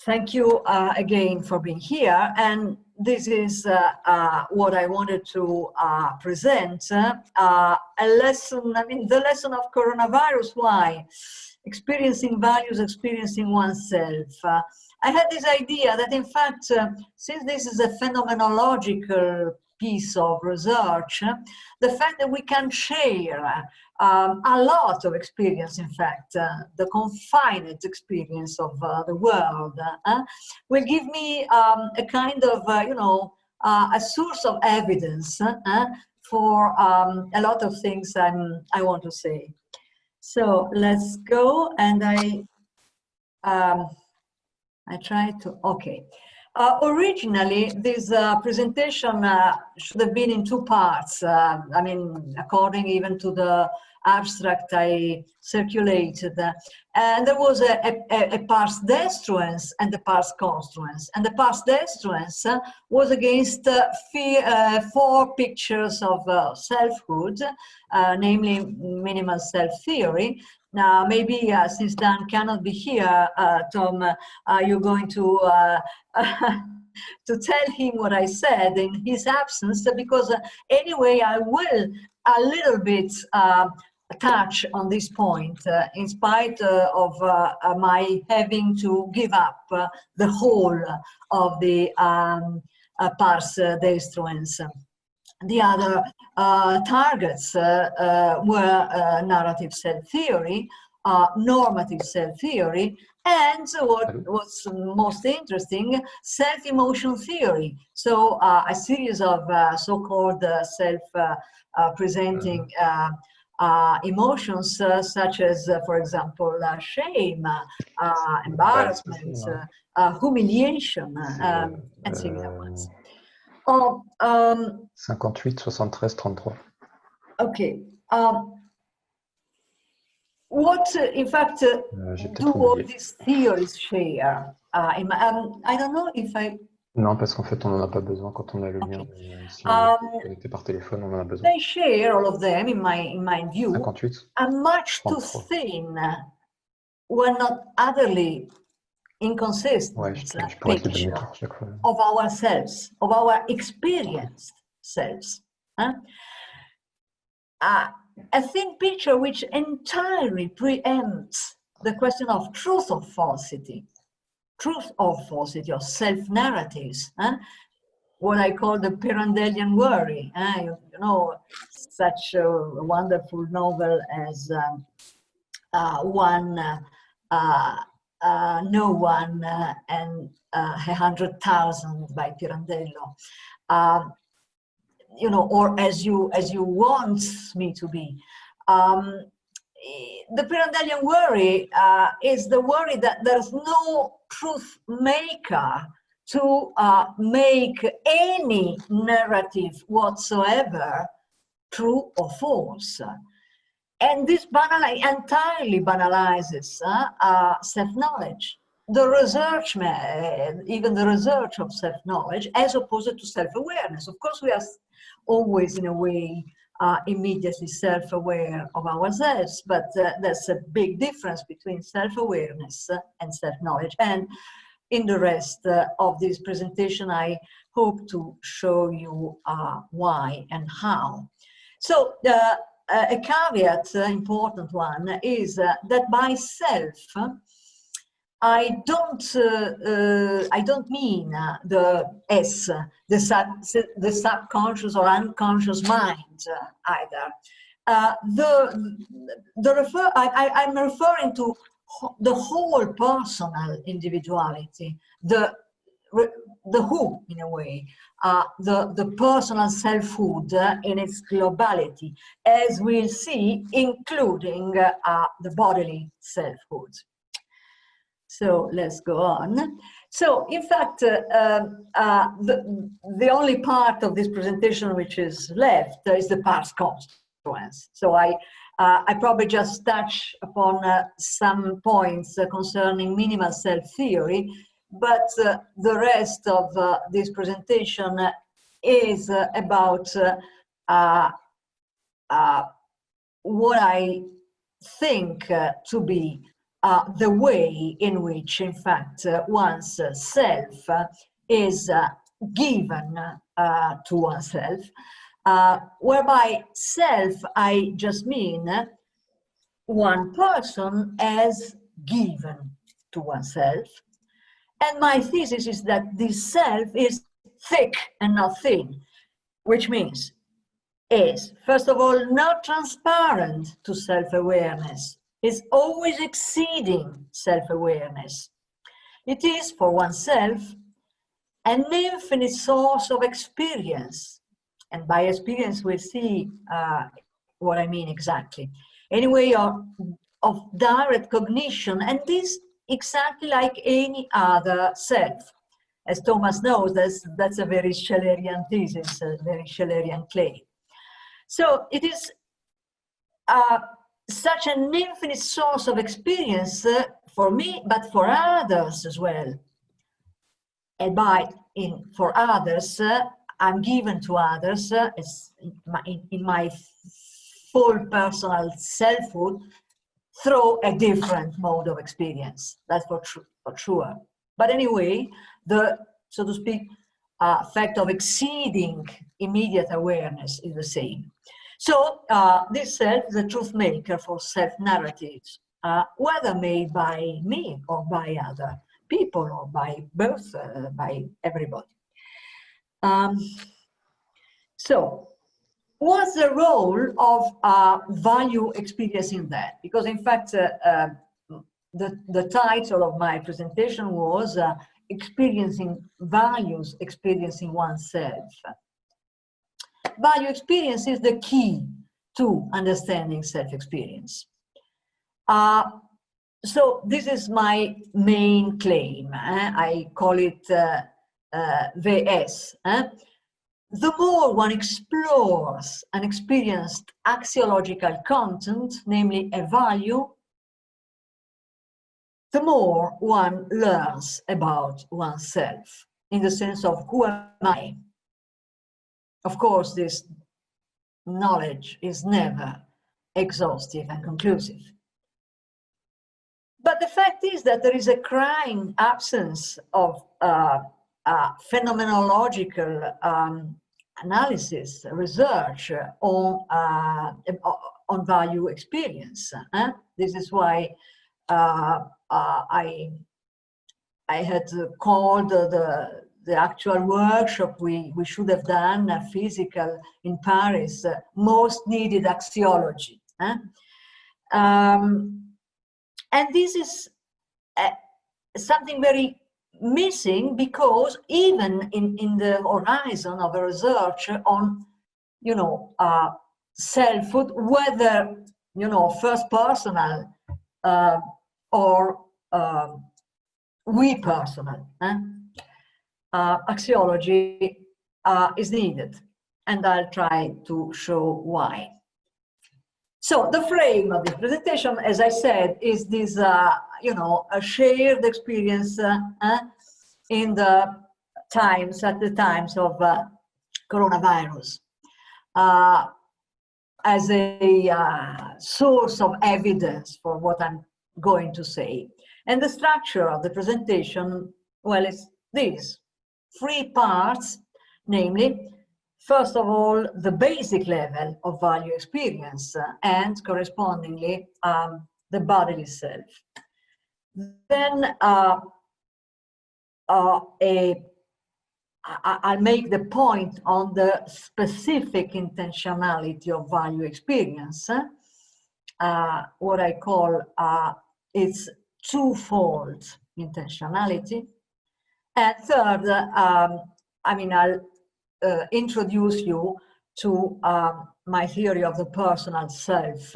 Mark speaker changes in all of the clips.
Speaker 1: Thank you again for being here. And this is what I wanted to present, a lesson, the lesson of coronavirus. Why? Experiencing values, experiencing oneself. I had this idea that, in fact, since this is a phenomenological piece of research, the fact that we can share a lot of experience, in fact, the confined experience of the world, will give me a kind of, a source of evidence for a lot of things I want to say. So let's go, and I try to, okay. Originally, this presentation should have been in two parts. According even to the abstract I circulated. And there was a pars destruens and the pars construens. And the pars destruens was against four pictures of selfhood, namely minimal self-theory. Now, maybe since Dan cannot be here, Tom, you're going to tell him what I said in his absence, because anyway, I will a little bit touch on this point, in spite of my having to give up the whole of the pars destruens. The other targets were narrative self-theory, normative self-theory, and what was most interesting, self-emotion theory. So a series of so-called self-presenting emotions, such as, for example, shame, embarrassment, humiliation, and similar ones.
Speaker 2: 58, 73, 33.
Speaker 1: Okay. What, in fact, do all these theories share? I don't know if I...
Speaker 2: Non, parce qu'en fait, on n'en a pas besoin quand on a le lien. Si on est connecté par téléphone, on en a besoin.
Speaker 1: They share, all of them, in my view,
Speaker 2: 58,
Speaker 1: are much
Speaker 2: 33.
Speaker 1: too thin when not utterly inconsistent picture of ourselves, of our experienced selves. A thin picture which entirely preempts the question of truth or falsity, or self-narratives, what I call the Pirandellian worry. Such a wonderful novel as No One and 100,000 by Pirandello. Or as you want me to be. The Pirandellian worry is the worry that there's no truth maker to make any narrative whatsoever true or false. And this entirely banalizes self-knowledge. The research, even the research of self-knowledge, as opposed to self-awareness. Of course, we are always, in a way, immediately self-aware of ourselves, but there's a big difference between self-awareness and self-knowledge. And in the rest of this presentation, I hope to show you why and how. So a caveat, important one, is that by self, I don't mean the S, the subconscious or unconscious mind either. I'm referring to the whole personal individuality, the who, in a way, the personal selfhood in its globality, as we'll see, including the bodily selfhood. So let's go on. So, in fact, the only part of this presentation which is left is the pars construens. So I probably just touch upon some points concerning minimal self-theory, but the rest of this presentation is about what I think to be the way in which, in fact, one's self is given to oneself, whereby self, I just mean one person as given to oneself. And my thesis is that this self is thick and not thin, which means is, first of all, not transparent to self-awareness, is always exceeding self-awareness. It is, for oneself, an infinite source of experience. And by experience, we'll see what I mean exactly. Anyway, of direct cognition, and this exactly like any other self. As Thomas knows, that's a very Schellerian thesis, a very Schellerian claim. So it is such an infinite source of experience for me, but for others as well. And for others, I'm given to others in my full personal selfhood through a different mode of experience. That's for sure. But anyway, the, so to speak, fact of exceeding immediate awareness is the same. So this self is a truth maker for self-narratives, whether made by me or by other people or by both, by everybody. So what's the role of value experience in that? Because in fact, the title of my presentation was experiencing values, experiencing oneself. Value experience is the key to understanding self-experience. So this is my main claim. I call it VS. The more one explores an experienced axiological content, namely a value, the more one learns about oneself, in the sense of who am I? Of course, this knowledge is never exhaustive and conclusive. But the fact is that there is a crying absence of phenomenological analysis, research on value experience. This is why I had called the actual workshop we should have done, physical, in Paris, most needed axiology. And this is something very missing, because even in the horizon of a research on, selfhood, whether, first personal or we personal, axiology is needed, and I'll try to show why. So the frame of this presentation, as I said, is this, a shared experience in the times, at the times of coronavirus, as a source of evidence for what I'm going to say. And the structure of the presentation, well, it's this: 3 parts, namely, first of all, the basic level of value experience and correspondingly the bodily self. Then I'll make the point on the specific intentionality of value experience, what I call its twofold intentionality. And third, I'll introduce you to my theory of the personal self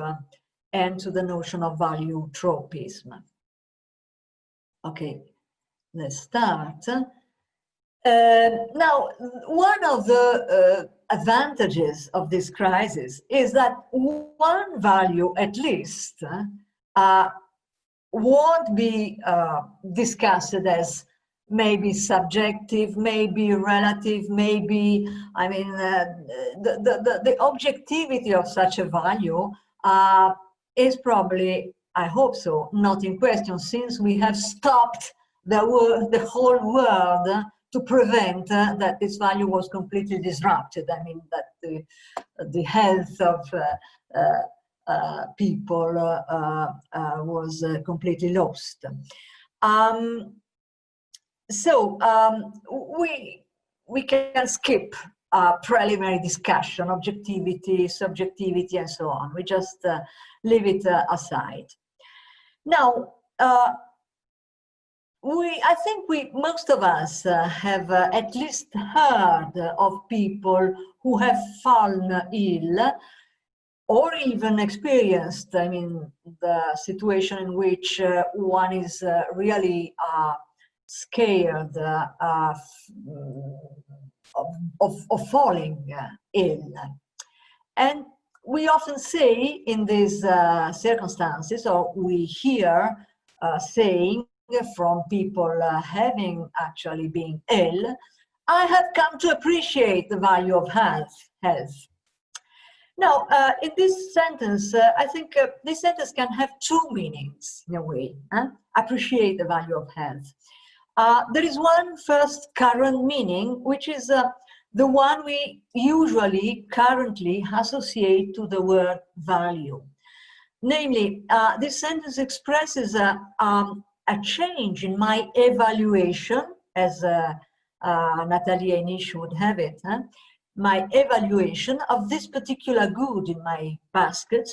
Speaker 1: and to the notion of value tropism. Okay, let's start. Now, one of the advantages of this crisis is that one value, at least, won't be discussed as maybe subjective, maybe relative, maybe, the objectivity of such a value is probably I hope so, not in question, since we have stopped the whole world to prevent that this value was completely disrupted. I mean, that the health of people was completely lost. We can skip preliminary discussion, objectivity, subjectivity, and so on. We just leave it aside. Now, I think most of us have at least heard of people who have fallen ill, or even experienced, I mean, the situation in which one is really scared of falling ill. And we often say in these circumstances, or we hear saying from people having actually been ill, I have come to appreciate the value of health. Now, in this sentence, I think this sentence can have two meanings in a way. Appreciate the value of health. There is one first current meaning, which is the one we usually currently associate to the word value. Namely, this sentence expresses a change in my evaluation, as Nathalie Enish would have it, my evaluation of this particular good in my basket.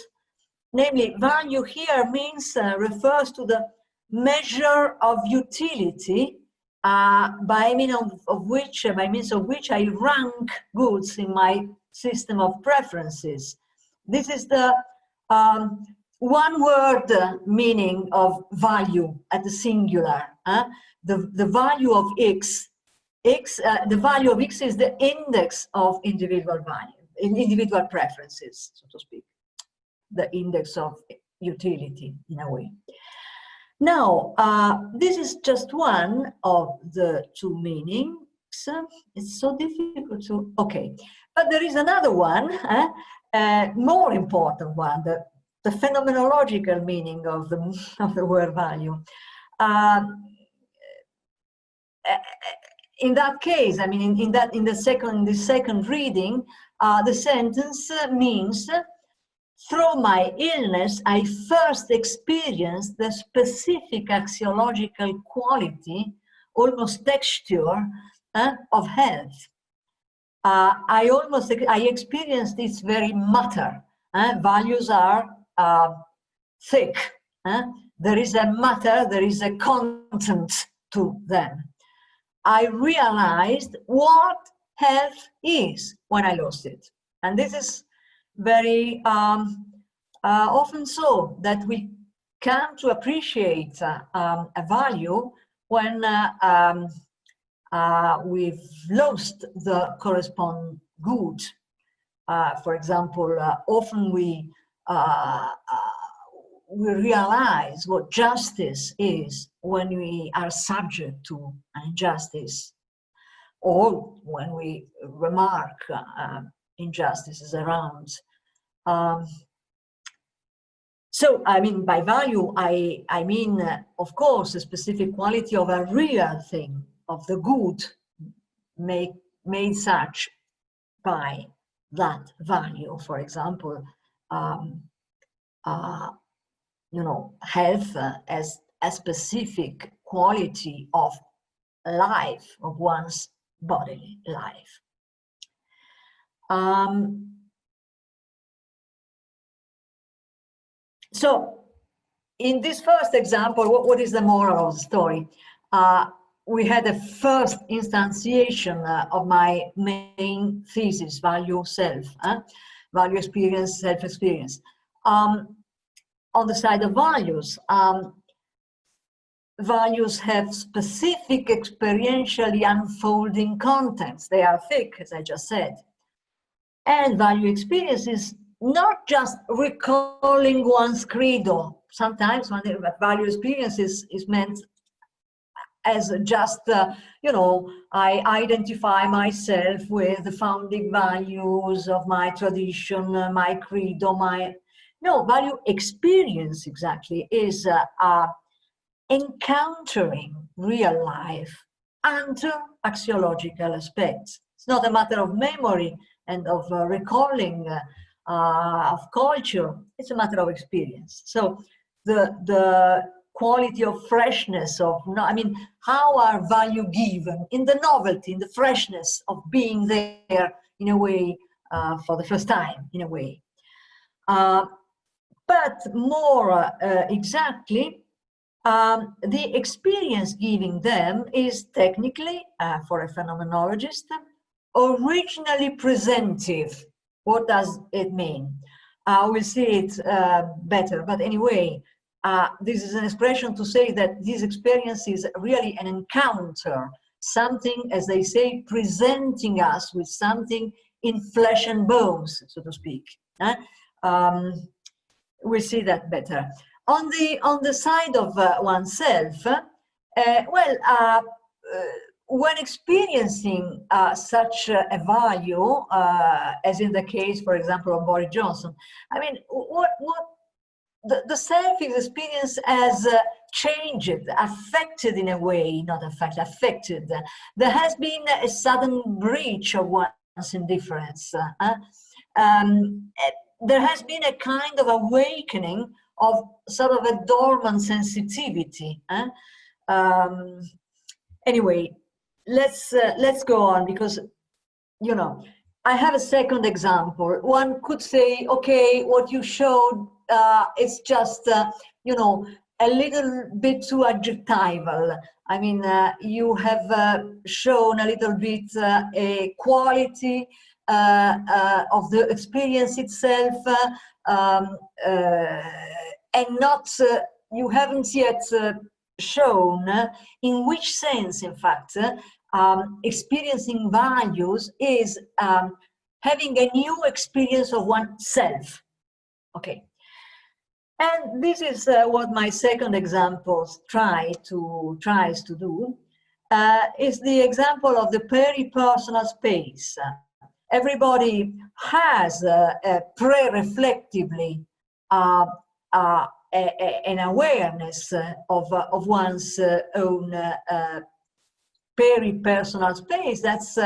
Speaker 1: Namely, value here means, refers to the measure of utility by means of which I rank goods in my system of preferences. This is the one word meaning of value at the singular. The value of X. The value of X is the index of individual value, individual preferences, so to speak. The index of utility, in a way. Now, this is just one of the two meanings. It's so difficult to, okay. But there is another one, more important one, the phenomenological meaning of the word value. In that case, I mean, in the second reading, the sentence means, through my illness, I first experienced the specific axiological quality, almost texture, of health. I experienced its very matter. Values are thick. There is a matter, there is a content to them. I realized what health is when I lost it. And this is very often so, that we come to appreciate a value when we've lost the corresponding good. For example, often we realize what justice is when we are subject to an injustice, or when we remark injustices around. So, I mean, by value, I mean, of course, a specific quality of a real thing, of the good made such by that value. For example, you know, health as a specific quality of life, of one's bodily life. So, in this first example, what is the moral of the story? We had a first instantiation of my main thesis, value self, value experience, self-experience. On the side of values, values have specific experientially unfolding contents. They are thick, as I just said. And value experience is not just recalling one's credo. Sometimes when the value experience is meant as just, you know, I identify myself with the founding values of my tradition, my credo, No, value experience exactly is encountering real life under axiological aspects. It's not a matter of memory and of recalling of culture. It's a matter of experience. So the quality of freshness of, I mean, how are value given in the novelty, in the freshness of being there in a way for the first time, in a way. But more exactly, the experience giving them is technically, for a phenomenologist, originally presentive. What does it mean? We'll see it better, but anyway, this is an expression to say that this experience is really an encounter, something, as they say, presenting us with something in flesh and bones, so to speak. We'll see that better. On the side of oneself, when experiencing such a value, as in the case, for example, of Boris Johnson, I mean, what the self is experienced as changed, affected in a way, not affected, affected. There has been a sudden breach of one's indifference. There has been a kind of awakening of sort of a dormant sensitivity. Anyway, let's go on, because, you know, I have a second example. One could say, okay, what you showed is just, you know, a little bit too adjectival. I mean, you have shown a little bit a quality of the experience itself, and not, you haven't yet shown in which sense, in fact, experiencing values is having a new experience of oneself. Okay. And this is what my second example tries to do, is the example of the peripersonal space. Everybody has pre-reflectively an awareness of one's own peripersonal space. That's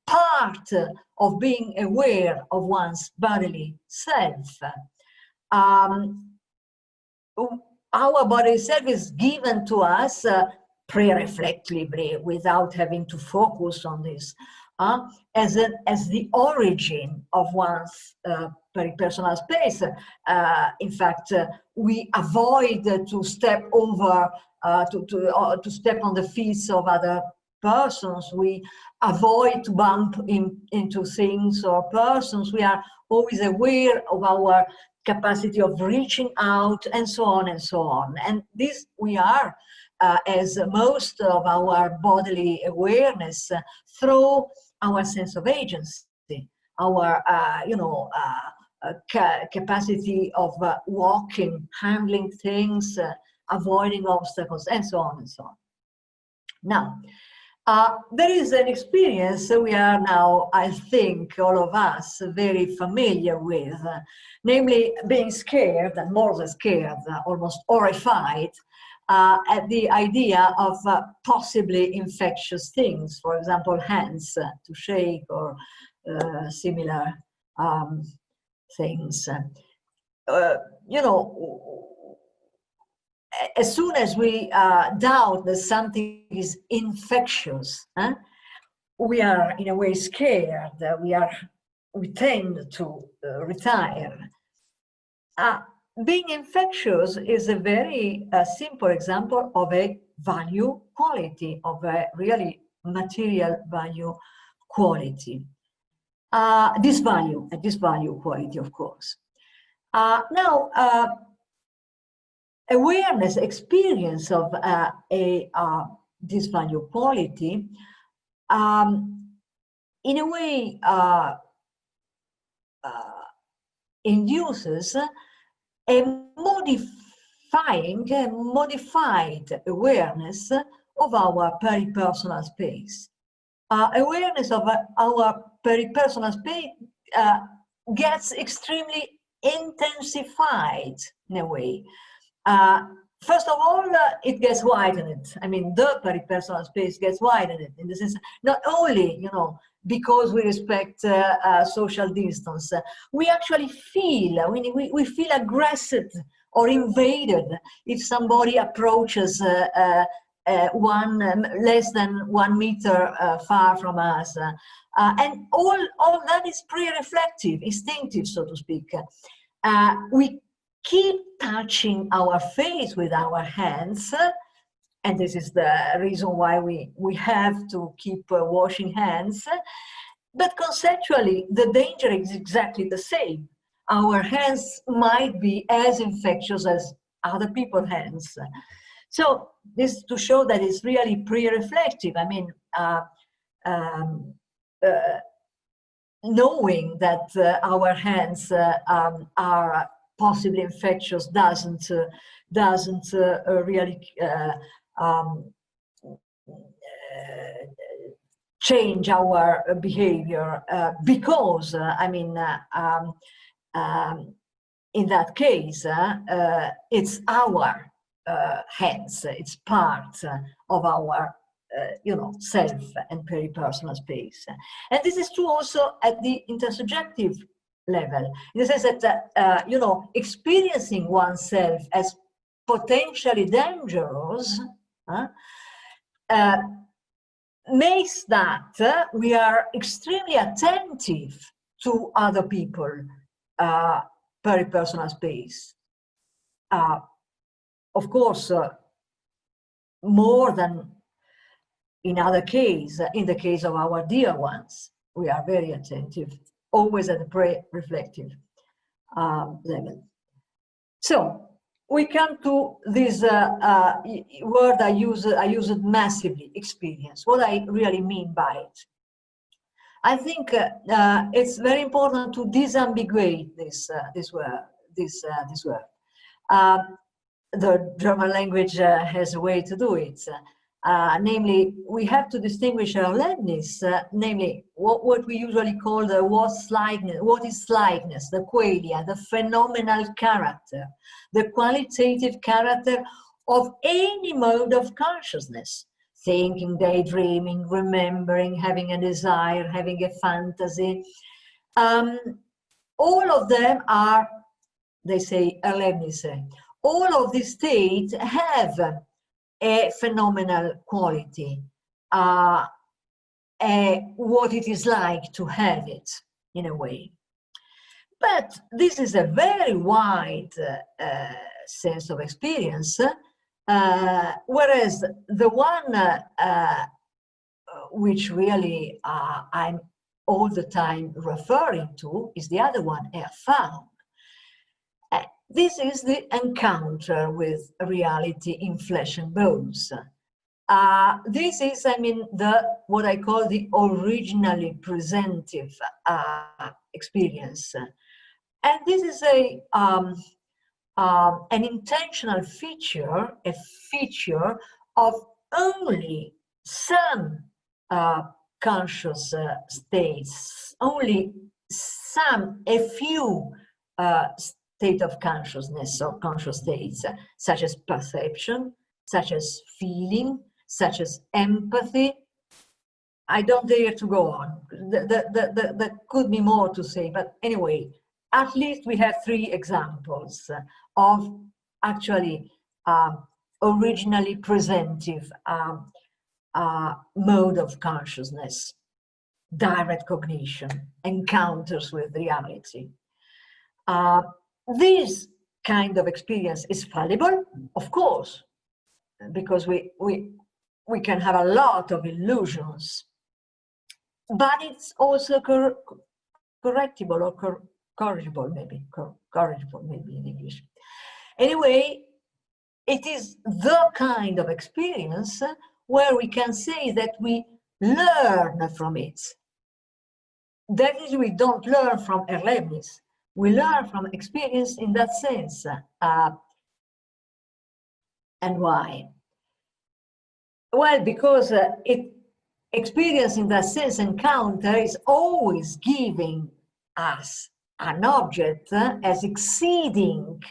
Speaker 1: part of being aware of one's bodily self. Our body self is given to us pre-reflectively, without having to focus on this, as the origin of one's peripersonal space. In fact, we avoid to step over, to step on the feet of other persons. We avoid to bump into things or persons. We are always aware of our capacity of reaching out, and so on and so on. And this we are, as most of our bodily awareness, through our sense of agency, our capacity of walking, handling things, avoiding obstacles, and so on and so on. Now, there is an experience we are now, I think, all of us very familiar with, namely being scared, and more than scared, almost horrified, at the idea of possibly infectious things, for example, hands to shake or similar things. You know, as soon as we doubt that something is infectious, we are in a way scared. We tend to retire. Being infectious is a very simple example of a value quality, of a really material value quality. This value quality, of course. Now, awareness, experience of this value quality, in a way, induces a modified awareness of our peripersonal space. Awareness of our peripersonal space gets extremely intensified in a way. First of all, it gets widened. I mean, the peripersonal space gets widened in the sense, not only, you know, because we respect social distance, we actually feel, we feel aggressed or invaded if somebody approaches less than 1 meter far from us. And all that is pre-reflective, instinctive, so to speak. We keep touching our face with our hands, and this is the reason why we have to keep washing hands. But conceptually, the danger is exactly the same. Our hands might be as infectious as other people's hands. So this to show that it's really pre-reflective. I mean, knowing that our hands are possibly infectious doesn't really change our behavior, because I mean, in that case, it's our hands, it's part of our you know, self and peripersonal space. And this is true also at the intersubjective level, in the sense that, you know, experiencing oneself as potentially dangerous makes that we are extremely attentive to other people, peripersonal space. Of course, more than in other cases, in the case of our dear ones, we are very attentive, always at the pre-reflective level. So we come to this word I use it massively, experience. What I really mean by it. I think it's very important to disambiguate this word. The German language has a way to do it. Namely, we have to distinguish erlebnis, namely what we usually call the what is likeness, the qualia, the phenomenal character, the qualitative character of any mode of consciousness, thinking, daydreaming, remembering, having a desire, having a fantasy. All of them are, they say, erlebnis. All of these states have a phenomenal quality, what it is like to have it, in a way. But this is a very wide sense of experience, whereas the one which really I'm all the time referring to is the other one, erfahrung. This is the encounter with reality in flesh and bones. This is, I mean, what I call the originally presentive experience. And this is an intentional feature, a feature of only some conscious states, only a few state of consciousness or conscious states, such as perception, such as feeling, such as empathy. I don't dare to go on. There could be more to say, but anyway, at least we have 3 examples of actually originally presentive mode of consciousness, direct cognition, encounters with reality. This kind of experience is fallible, of course, because we can have a lot of illusions, but it's also correctable or corrigible, maybe in English. Anyway, it is the kind of experience where we can say that we learn from it. That is, we don't learn from erlebnis. We learn from experience in that sense. And why? Well, because experience in that sense, encounter, is always giving us an object as exceeding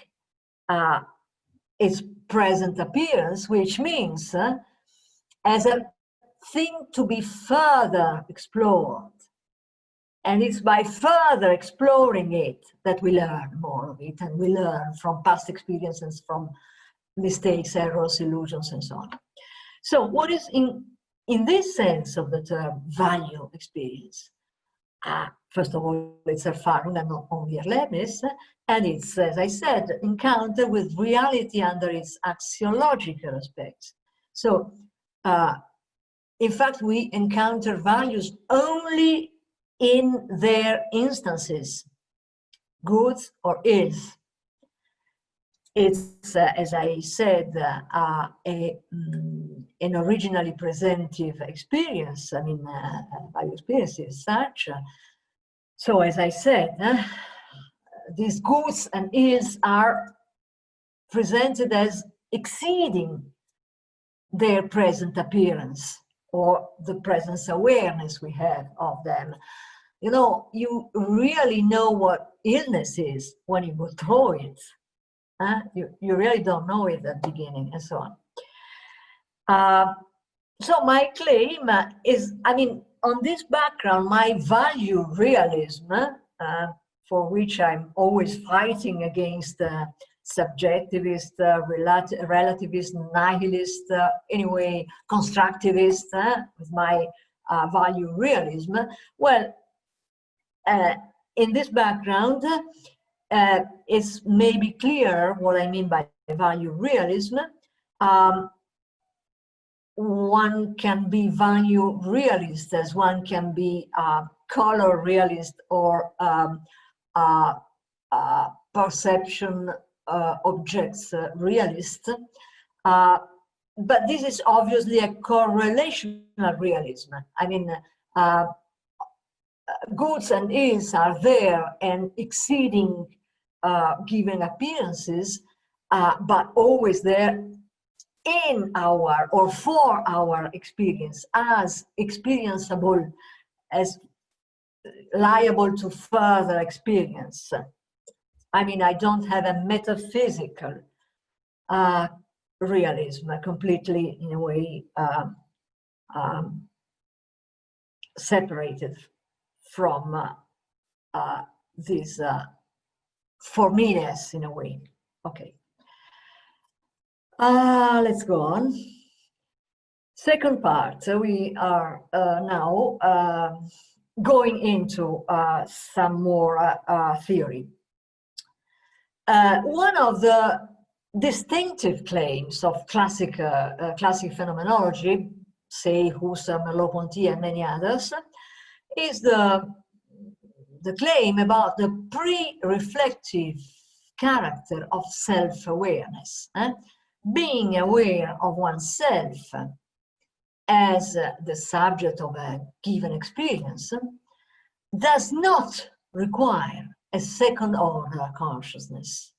Speaker 1: its present appearance, which means as a thing to be further explored. And it's by further exploring it that we learn more of it, and we learn from past experiences, from mistakes, errors, illusions, and so on. So what is in this sense of the term value experience? First of all, it's Erfahrung and not only Erlebnis, and it's, as I said, encounter with reality under its axiological aspects. So, in fact, we encounter values only in their instances, good or ills. It's, as I said, an originally presentive experience. I mean, value experience is such. So, as I said, these goods and ills are presented as exceeding their present appearance or the presence awareness we have of them. You know, you really know what illness is when you go through it. You really don't know it at the beginning, and so on. So my claim is, I mean, on this background, my value realism, for which I'm always fighting against subjectivist, relativist, nihilist, anyway, constructivist, with my value realism. Well, in this background, it's maybe clear what I mean by value realism. One can be value realist as one can be color realist or perception objects realist. But this is obviously a correlational realism. I mean, goods and ills are there and exceeding given appearances, but always there in our or for our experience, as experienceable, as liable to further experience. I mean, I don't have a metaphysical realism, completely, in a way, separated from this for me-ness, in a way. Okay. Let's go on. Second part, we are now going into some more theory. One of the distinctive claims of classic phenomenology, say Husserl, Merleau-Ponty, and many others, is the claim about the pre-reflective character of self-awareness. Being aware of oneself as the subject of a given experience does not require a second-order consciousness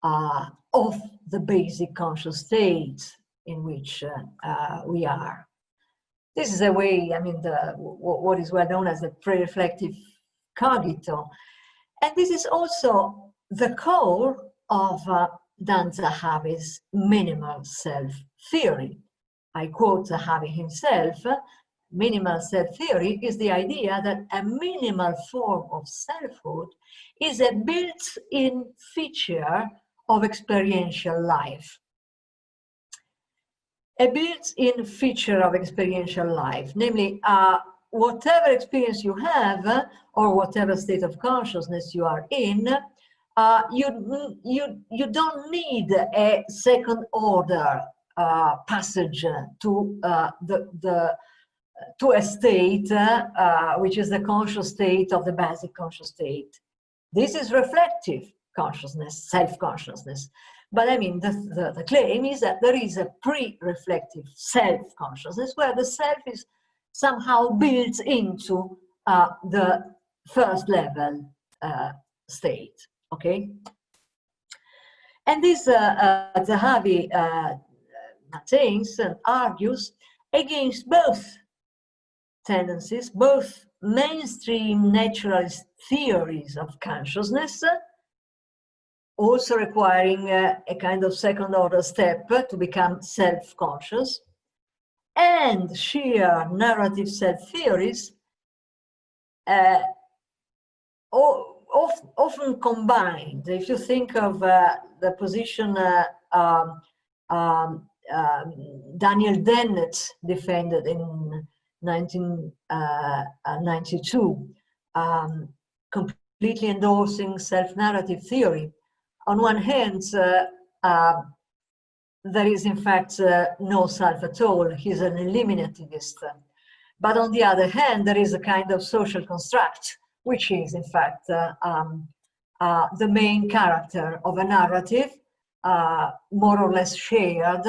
Speaker 1: of the basic conscious state in which we are. This is a way, I mean, what is well known as the pre-reflective cogito. And this is also the core of Dan Zahavi's minimal self theory. I quote Zahavi himself: minimal self theory is the idea that a minimal form of selfhood is a built-in feature of experiential life. A built-in feature of experiential life, namely, whatever experience you have or whatever state of consciousness you are in, you don't need a second order passage to to a state which is the conscious state of the basic conscious state. This is reflective consciousness, self-consciousness. But I mean, the claim is that there is a pre-reflective self-consciousness where the self is somehow built into the first level state, okay? And this Zahavi maintains and argues against both tendencies, both mainstream naturalist theories of consciousness, also requiring a kind of second-order step to become self-conscious, and sheer narrative self-theories, often combined. If you think of the position Daniel Dennett defended in 1992, completely endorsing self-narrative theory. On one hand, there is in fact no self at all. He's an eliminativist. But on the other hand, there is a kind of social construct, which is in fact the main character of a narrative, more or less shared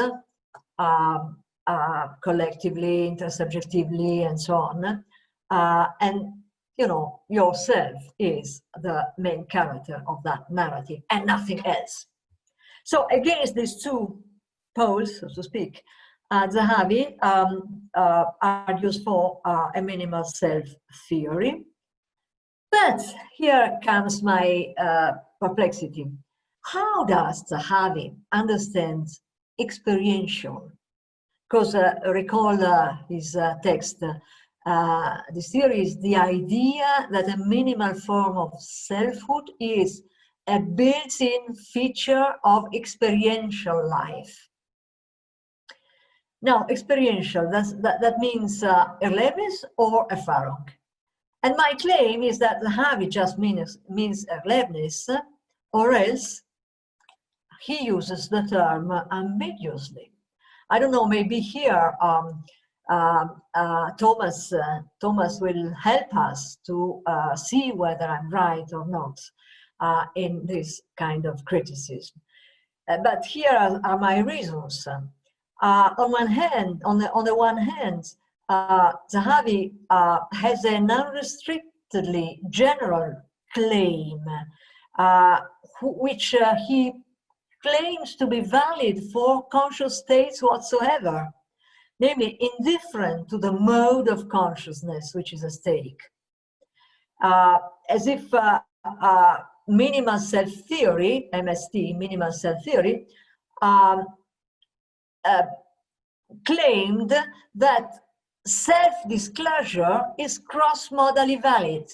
Speaker 1: collectively, intersubjectively, and so on. And you know, yourself is the main character of that narrative and nothing else. So against these two poles, so to speak, Zahavi argues for a minimal self theory. But here comes my perplexity. How does Zahavi understand experiential? Because recall his text, this theory is the idea that a minimal form of selfhood is a built-in feature of experiential life. Now, experiential, that means erlebnis or erfahrung. And my claim is that Zahavi just means erlebnis, or else he uses the term ambiguously. I don't know, maybe here Thomas will help us to see whether I'm right or not in this kind of criticism. But here are my reasons. On one hand, on the one hand, Zahavi has an unrestrictedly general claim, which he claims to be valid for conscious states whatsoever, namely indifferent to the mode of consciousness which is at stake. As if minimal self-theory, MST, minimal self-theory, claimed that self-disclosure is cross-modally valid.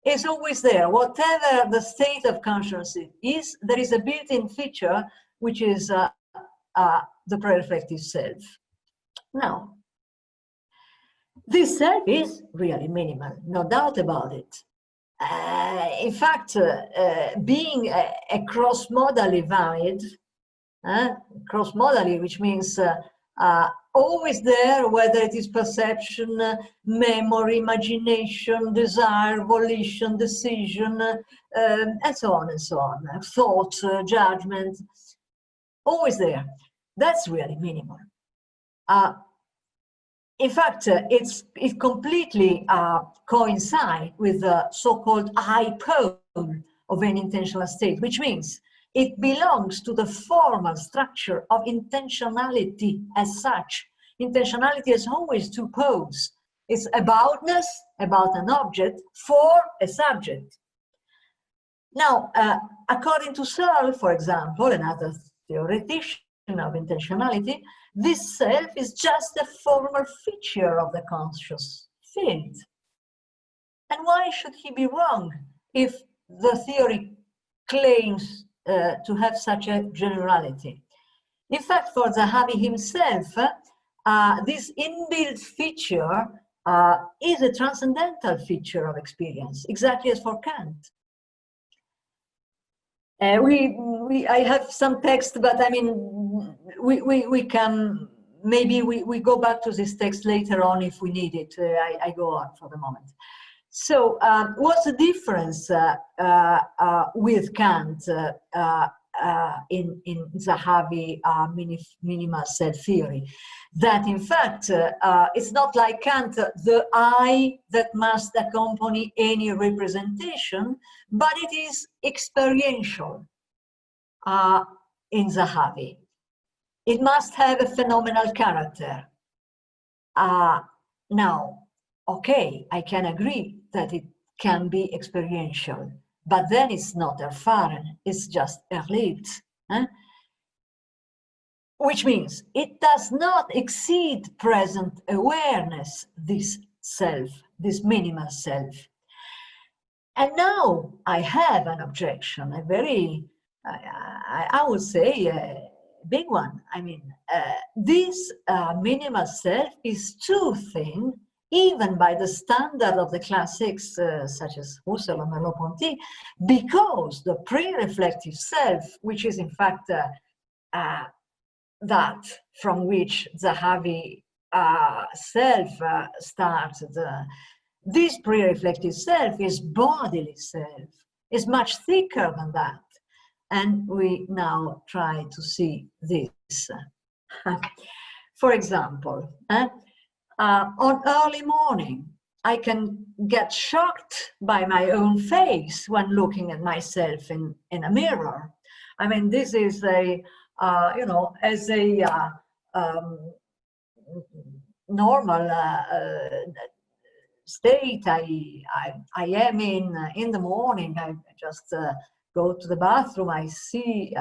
Speaker 1: It's always there. Whatever the state of consciousness is, there is a built-in feature which is the pre-reflective self. Now, this self is really minimal, no doubt about it. In fact, being a cross-modally valid, cross-modally, which means always there, whether it is perception, memory, imagination, desire, volition, decision, and so on, thought, judgment, always there. That's really minimal. In fact, it completely coincides with the so-called I pole of an intentional state, which means it belongs to the formal structure of intentionality as such. Intentionality has always two poles. It's aboutness, about an object, for a subject. Now, according to Husserl, for example, another theoretician of intentionality, this self is just a formal feature of the conscious field. And why should he be wrong if the theory claims to have such a generality? In fact, for Zahavi himself, this inbuilt feature is a transcendental feature of experience, exactly as for Kant. I have some text, but I mean, we can, maybe we go back to this text later on if we need it. I go on for the moment. So what's the difference with Kant in Zahavi minimal self theory? That in fact, it's not like Kant, the I that must accompany any representation, but it is experiential in Zahavi. It must have a phenomenal character. Now, okay, I can agree that it can be experiential, but then it's not erfahren, it's just erlebt. Which means it does not exceed present awareness, this self, this minimal self. And now I have an objection, a very, I would say, a big one. I mean, this minimal self is too thin, even by the standard of the classics, such as Husserl and Merleau-Ponty, because the pre-reflective self, which is in fact that from which Zahavi self started, this pre-reflective self is bodily self, is much thicker than that. And we now try to see this. For example, on early morning, I can get shocked by my own face when looking at myself in a mirror. I mean, this is a, you know, as a normal state I am in the morning. I just go to the bathroom. I see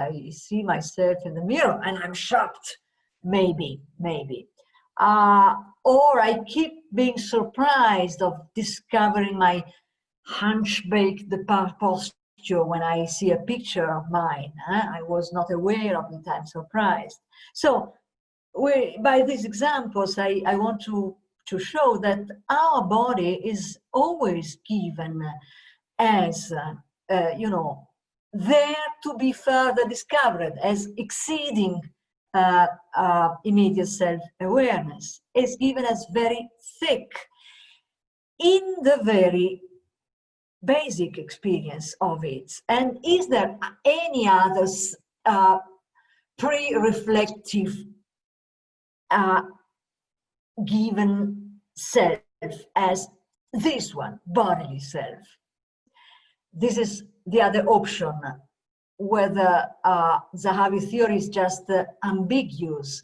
Speaker 1: myself in the mirror, and I'm shocked. Maybe, or I keep being surprised of discovering my hunchbacked posture when I see a picture of mine. I was not aware of it. I'm surprised. So, by these examples, I want to show that our body is always given as, you know, there to be further discovered, as exceeding immediate self-awareness. It's given as very thick in the very basic experience of it. And is there any other pre-reflective given self as this one, bodily self? This is the other option, whether Zahavi theory is just ambiguous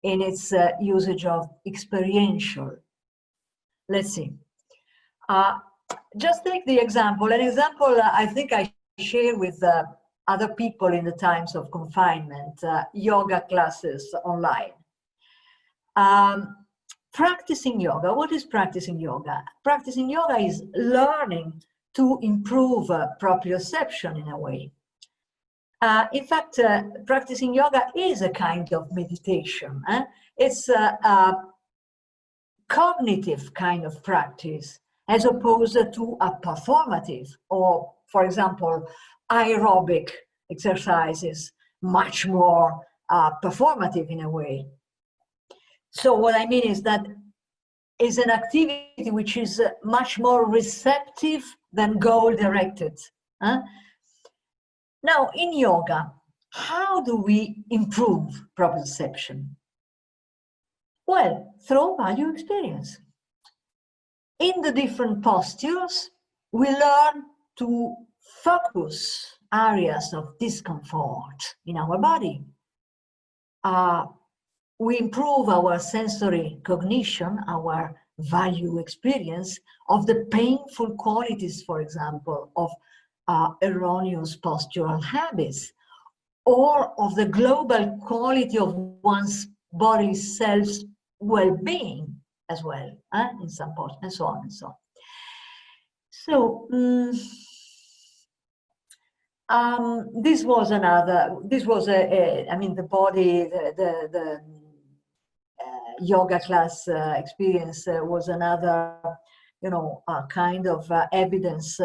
Speaker 1: in its usage of experiential. Let's see. Just take the example, an example I think I share with other people in the times of confinement, yoga classes online. Practicing yoga. What is practicing yoga? Practicing yoga is learning to improve proprioception in a way. In fact, practicing yoga is a kind of meditation. It's a cognitive kind of practice, as opposed to a performative or, for example, aerobic exercises, much more performative in a way. So what I mean is that it's an activity which is much more receptive than goal-directed. Now, in yoga, how do we improve proprioception? Well, through value experience. In the different postures, we learn to focus areas of discomfort in our body. We improve our sensory cognition, our value experience of the painful qualities, for example, of erroneous postural habits, or of the global quality of one's bodily self's well-being as well, in some part, and so on and so on. So, this was another, this was I mean, the body, the yoga class experience was another, you know, kind of evidence,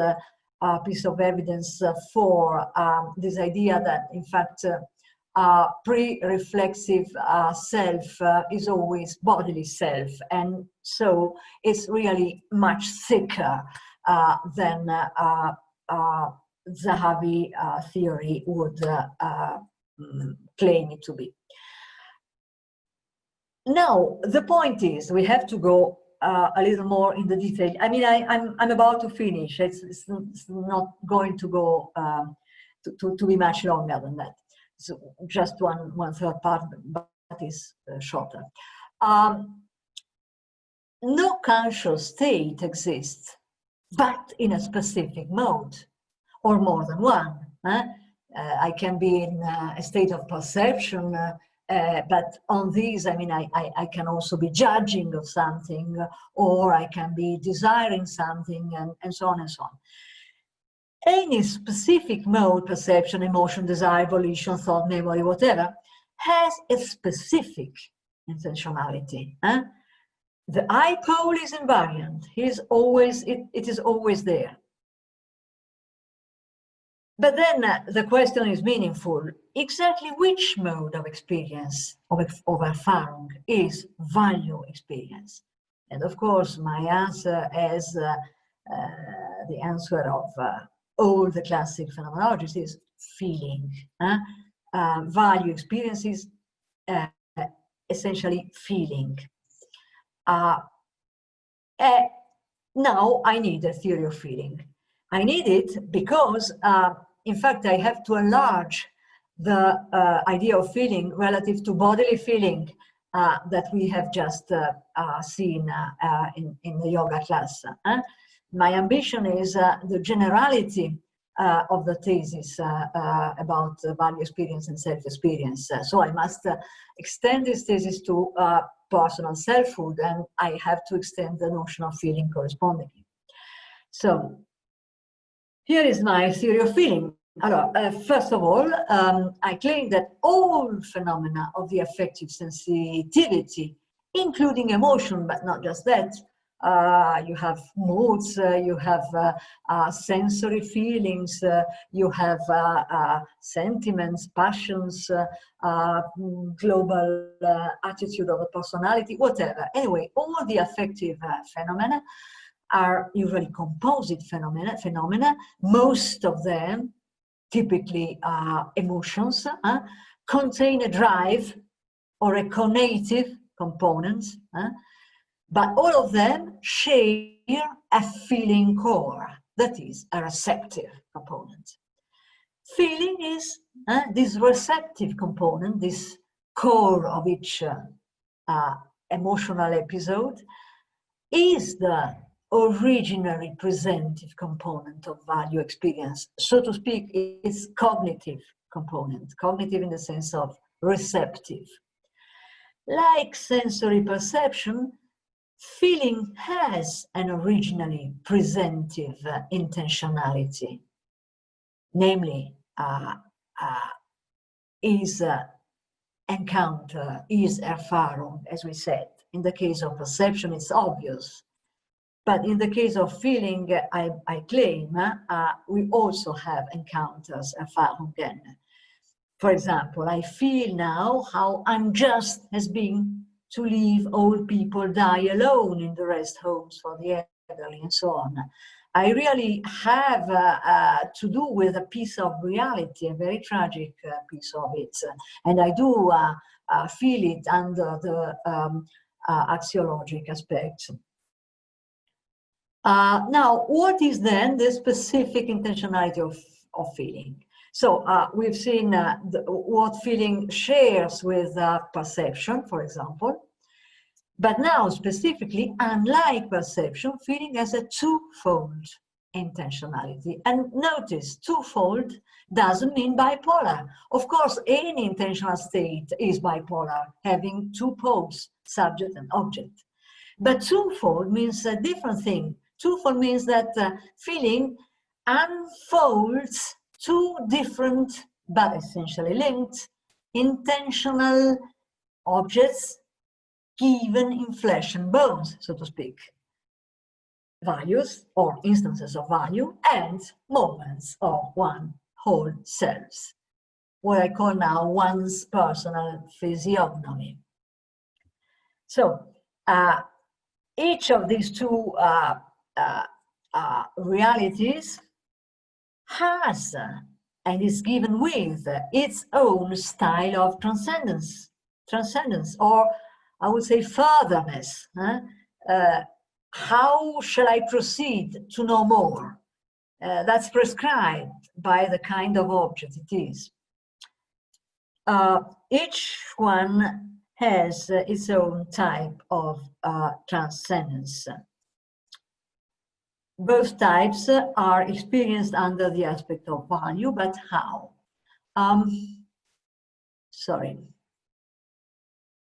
Speaker 1: piece of evidence for this idea that, in fact, pre-reflexive self is always bodily self, and so it's really much thicker than Zahavi theory would claim it to be. Now, the point is, we have to go a little more in the detail. I mean, I'm about to finish. It's not going to go to be much longer than that. So just one third part, but is shorter. no conscious state exists, but in a specific mode, or more than one. I can be in a state of perception, but on these, I mean, I can also be judging of something, or I can be desiring something, and so on and so on. Any specific mode, perception, emotion, desire, volition, thought, memory, whatever, has a specific intentionality. The I pole is invariant. It is always there. But then the question is meaningful. Exactly which mode of experience, of Erfahrung, is value experience? And of course, my answer is the answer of all the classic phenomenologists is feeling. Value experience is essentially feeling. Now I need a theory of feeling. I need it because, in fact, I have to enlarge the idea of feeling relative to bodily feeling that we have just seen in the yoga class. My ambition is the generality of the thesis about value experience and self-experience. So I must extend this thesis to personal selfhood, and I have to extend the notion of feeling correspondingly. So here is my theory of feeling. First of all, I claim that all phenomena of the affective sensitivity, including emotion, but not just that, you have moods, you have sensory feelings, you have sentiments, passions, global attitude of a personality, whatever. Anyway, all the affective phenomena are usually composite phenomena. Most of them, typically emotions, contain a drive or a conative component, but all of them share a feeling core, that is, a receptive component. Feeling is this receptive component, this core of each emotional episode, is the original representative component of value experience. So to speak, it's cognitive component, cognitive in the sense of receptive. Like sensory perception, feeling has an originally presentive intentionality, namely is encounter, is Erfahrung, as we said. In the case of perception, it's obvious. But in the case of feeling, I claim, we also have encounters, Erfahrungen. For example, I feel now how unjust has been to leave old people die alone in the rest homes for the elderly and so on. I really have to do with a piece of reality, a very tragic piece of it. And I do feel it under the axiologic aspect. Now, what is then the specific intentionality of feeling? So we've seen what feeling shares with perception, for example. But now, specifically, unlike perception, feeling has a twofold intentionality. And notice, twofold doesn't mean bipolar. Of course, any intentional state is bipolar, having two poles, subject and object. But twofold means a different thing. Twofold means that feeling unfolds two different, but essentially linked, intentional objects given in flesh and bones, so to speak. Values or instances of value and moments of one whole selves. What I call now one's personal physiognomy. So each of these two realities has and is given with its own style of transcendence, or I would say furtherness. How shall I proceed to know more? That's prescribed by the kind of object it is. Each one has its own type of transcendence. Both types are experienced under the aspect of value, but how?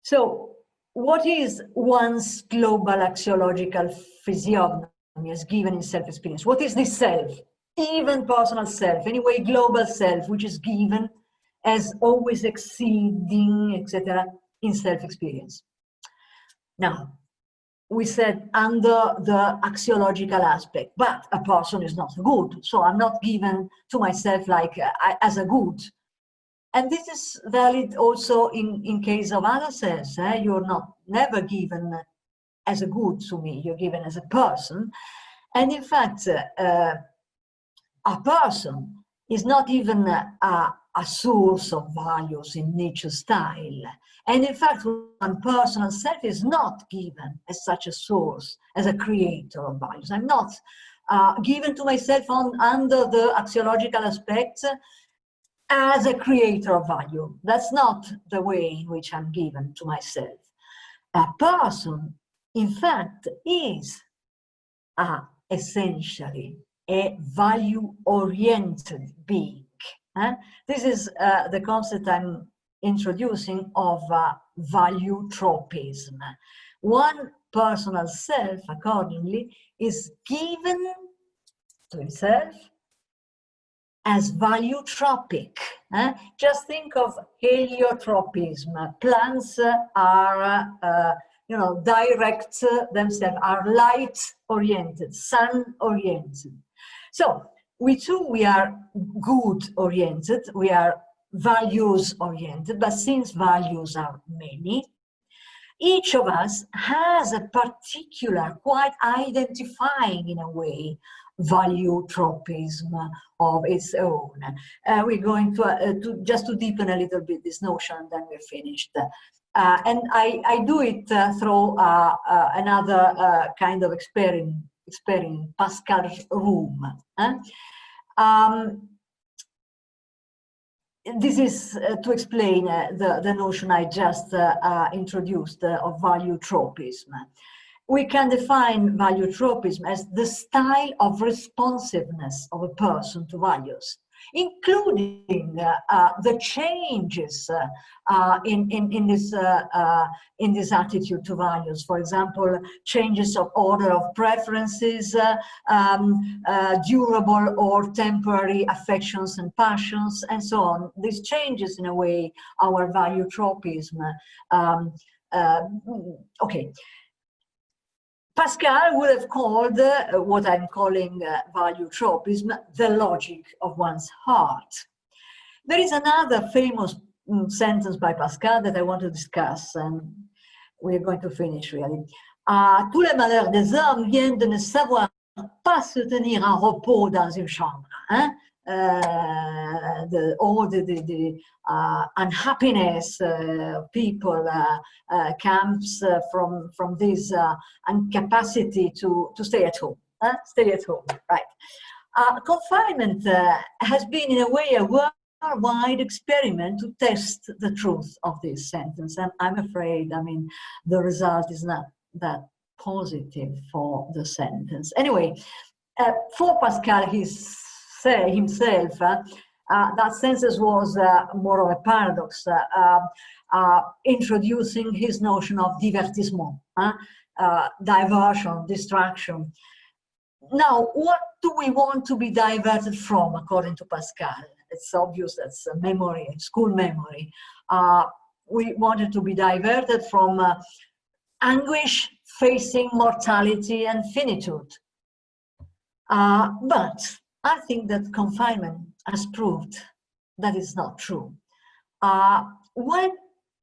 Speaker 1: So, what is one's global axiological physiognomy as given in self-experience? What is this self? Even personal self, anyway, global self, which is given as always exceeding, etc., in self-experience. Now, we said under the axiological aspect, but a person is not a good, so I'm not given to myself like as a good. And this is valid also in case of other selves. You're never given as a good to me, you're given as a person. And in fact, a person is not even a source of values in nature style. And in fact, one personal self is not given as such a source, as a creator of values. I'm not given to myself under the axiological aspect as a creator of value. That's not the way in which I'm given to myself. A person, in fact, is essentially a value-oriented being. This is the concept I'm introducing of value tropism. One personal self, accordingly, is given to himself as value tropic. Just think of heliotropism. Plants are, direct themselves, are light-oriented, sun-oriented. So we too, we are good-oriented, we are values-oriented, but since values are many, each of us has a particular, quite identifying in a way, value tropism of its own. We're going to just to deepen a little bit this notion, then we're finished. And I do it through another kind of experiment, Pascal's room. This is to explain the notion I just introduced of value tropism. We can define value tropism as the style of responsiveness of a person to values, including the changes in this attitude to values. For example, changes of order of preferences, durable or temporary affections and passions, and so on. These changes, in a way, our value tropism. Okay. Pascal would have called what I'm calling value tropism the logic of one's heart. There is another famous sentence by Pascal that I want to discuss, and we're going to finish really. Tous les malheurs des hommes viennent de ne savoir pas se tenir en repos dans une chambre. All the unhappiness people comes from this incapacity to stay at home. Stay at home, right? Confinement has been, in a way, a worldwide experiment to test the truth of this sentence, and I'm afraid, the result is not that positive for the sentence. Anyway, for Pascal, himself, that sentence was more of a paradox, introducing his notion of divertissement, diversion, distraction. Now, what do we want to be diverted from, according to Pascal? It's obvious that's memory, school memory. We wanted to be diverted from anguish facing mortality and finitude. But I think that confinement has proved that it's not true. When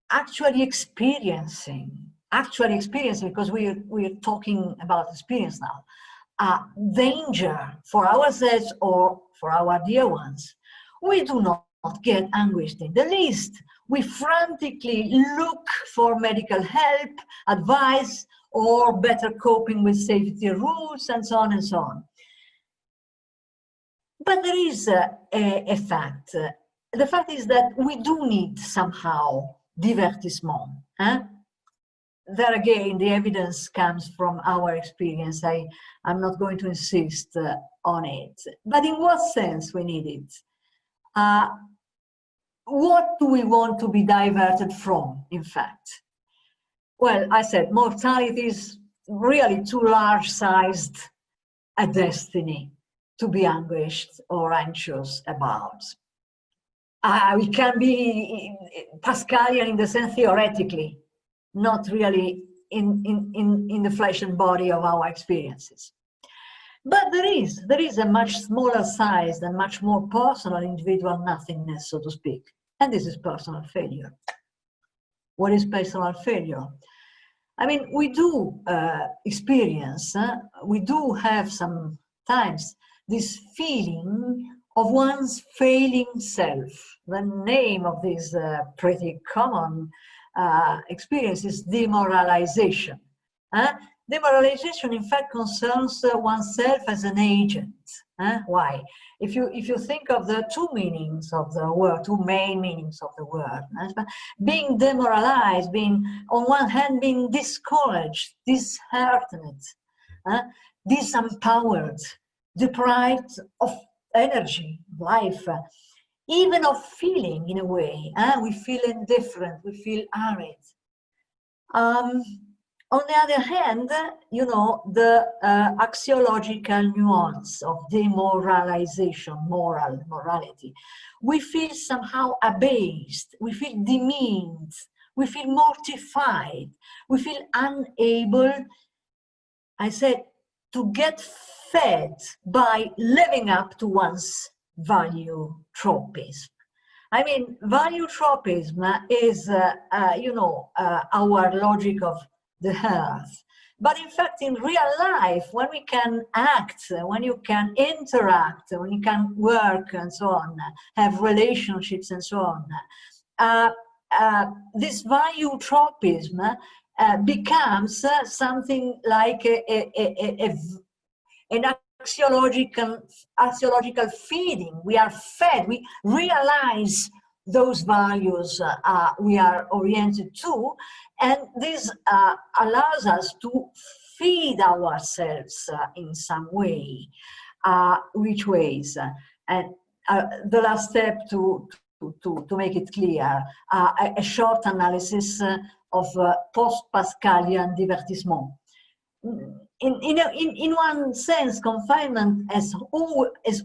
Speaker 1: actually experiencing, because we're talking about experience now, danger for ourselves or for our dear ones, we do not get anguished in the least. We frantically look for medical help, advice, or better coping with safety rules, and so on and so on. But there is a fact. The fact is that we do need somehow divertissement. There again, the evidence comes from our experience. I'm not going to insist on it. But in what sense we need it? What do we want to be diverted from, in fact? Well, I said mortality is really too large-sized a destiny to be anguished or anxious about. We can be Pascalian in the sense theoretically, not really in the flesh and body of our experiences. But there is a much smaller size and much more personal individual nothingness, so to speak. And this is personal failure. What is personal failure? I mean, we do experience, we do have sometimes this feeling of one's failing self. The name of this pretty common experience is demoralization. Demoralization, in fact, concerns oneself as an agent. Why? If you think of the two meanings of the word, two main meanings of the word, being demoralized, being on one hand being discouraged, disheartened, disempowered, deprived of energy, life, even of feeling in a way. We feel indifferent, we feel arid. On the other hand, you know, the axiological nuance of demoralization, morality. We feel somehow abased, we feel demeaned, we feel mortified, we feel unable, I said, to get fed by living up to one's value tropism. I mean, value tropism is, you know, our logic of the earth. But in fact, in real life, when we can act, when you can interact, when you can work and so on, have relationships and so on, this value tropism becomes something like an axiological feeding. We are fed, we realize those values we are oriented to, and this allows us to feed ourselves in some way. Which ways? And the last step to make it clear, a short analysis of post-Pascalian divertissement. In one sense, confinement has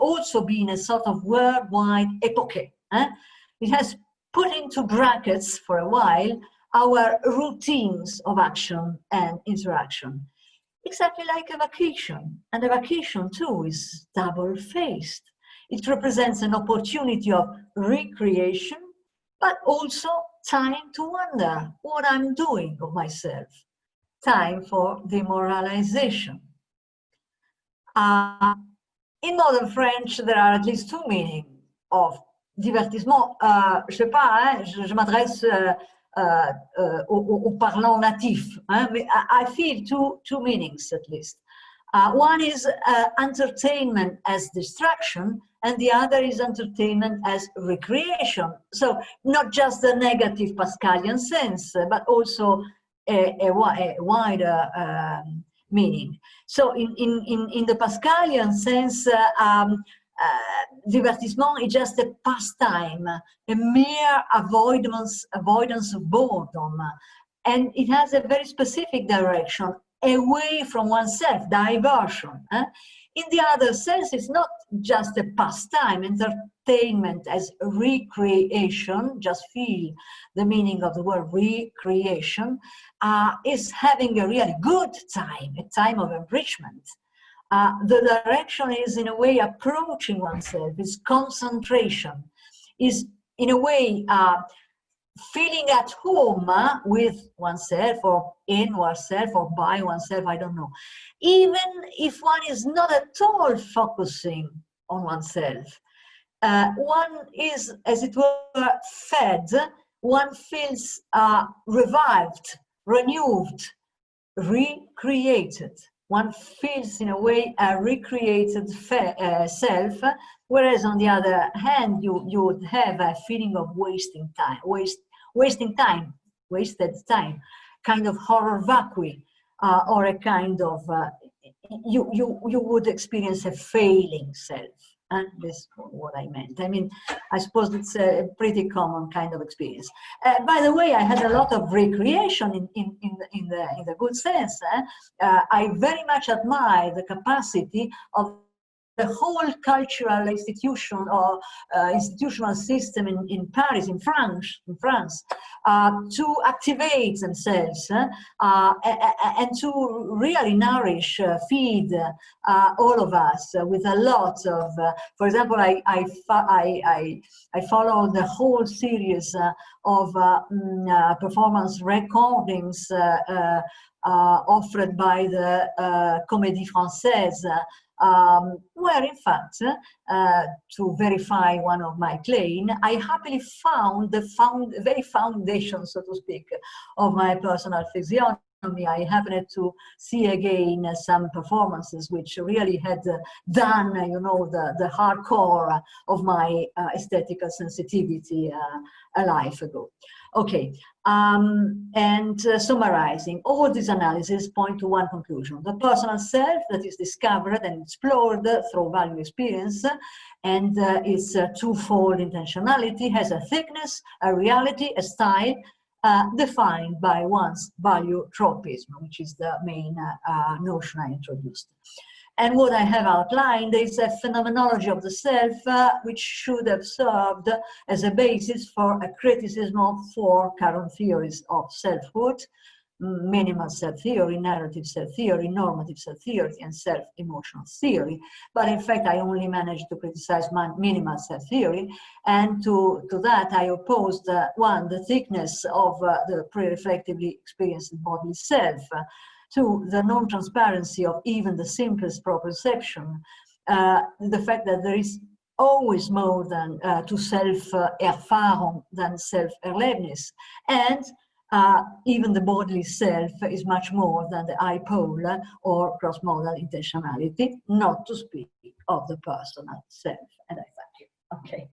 Speaker 1: also been a sort of worldwide epoche. It has put into brackets for a while our routines of action and interaction. Exactly like a vacation. And a vacation too is double-faced. It represents an opportunity of recreation, but also time to wonder what I'm doing of myself. Time for demoralization. In modern French, there are at least two meanings of divertissement. Je sais pas, je m'adresse aux parlants natifs, mais I feel two meanings at least. One is entertainment as distraction, and the other is entertainment as recreation. So not just the negative Pascalian sense, but also a wider meaning. So in the Pascalian sense, divertissement is just a pastime, a mere avoidance of boredom, and it has a very specific direction, away from oneself, diversion. In the other sense, it's not just a pastime, entertainment as recreation, just feel the meaning of the word recreation, is having a really good time, a time of enrichment. The direction is in a way approaching oneself, is concentration, is in a way feeling at home with oneself or in oneself or by oneself, I don't know. Even if one is not at all focusing on oneself, one is, as it were, fed, one feels revived, renewed, recreated. One feels, in a way, a recreated self, whereas on the other hand, you would have a feeling of wasting time, wasting time, wasted time, kind of horror vacui, or a kind of, you would experience a failing self. And this is what I meant. I mean, I suppose it's a pretty common kind of experience. By the way, I had a lot of recreation in the good sense. I very much admire the capacity of the whole cultural institution or institutional system in Paris, in France, to activate themselves and to really nourish, feed all of us with a lot of. For example, I followed the whole series of performance recordings offered by the Comédie Française. Where in fact, to verify one of my claims, I happily found the very foundation, so to speak, of my personal physiognomy. I happened to see again some performances which really had done, you know, the hardcore of my aesthetical sensitivity a life ago. Okay, and summarizing, all these analyses point to one conclusion: the personal self that is discovered and explored through value experience and its twofold intentionality has a thickness, a reality, a style, defined by one's value tropism, which is the main notion I introduced. And what I have outlined is a phenomenology of the self, which should have served as a basis for a criticism of four current theories of selfhood: minimal self-theory, narrative self-theory, normative self-theory, and self-emotional theory. But in fact, I only managed to criticize minimal self-theory, and to that I opposed, one, the thickness of the pre-reflectively experienced bodily self, two, the non-transparency of even the simplest proprioception, the fact that there is always more than to self-erfahrung than self-erlebnis, and even the bodily self is much more than the I-pole or cross-modal intentionality, not to speak of the personal self. And I thank you. Okay.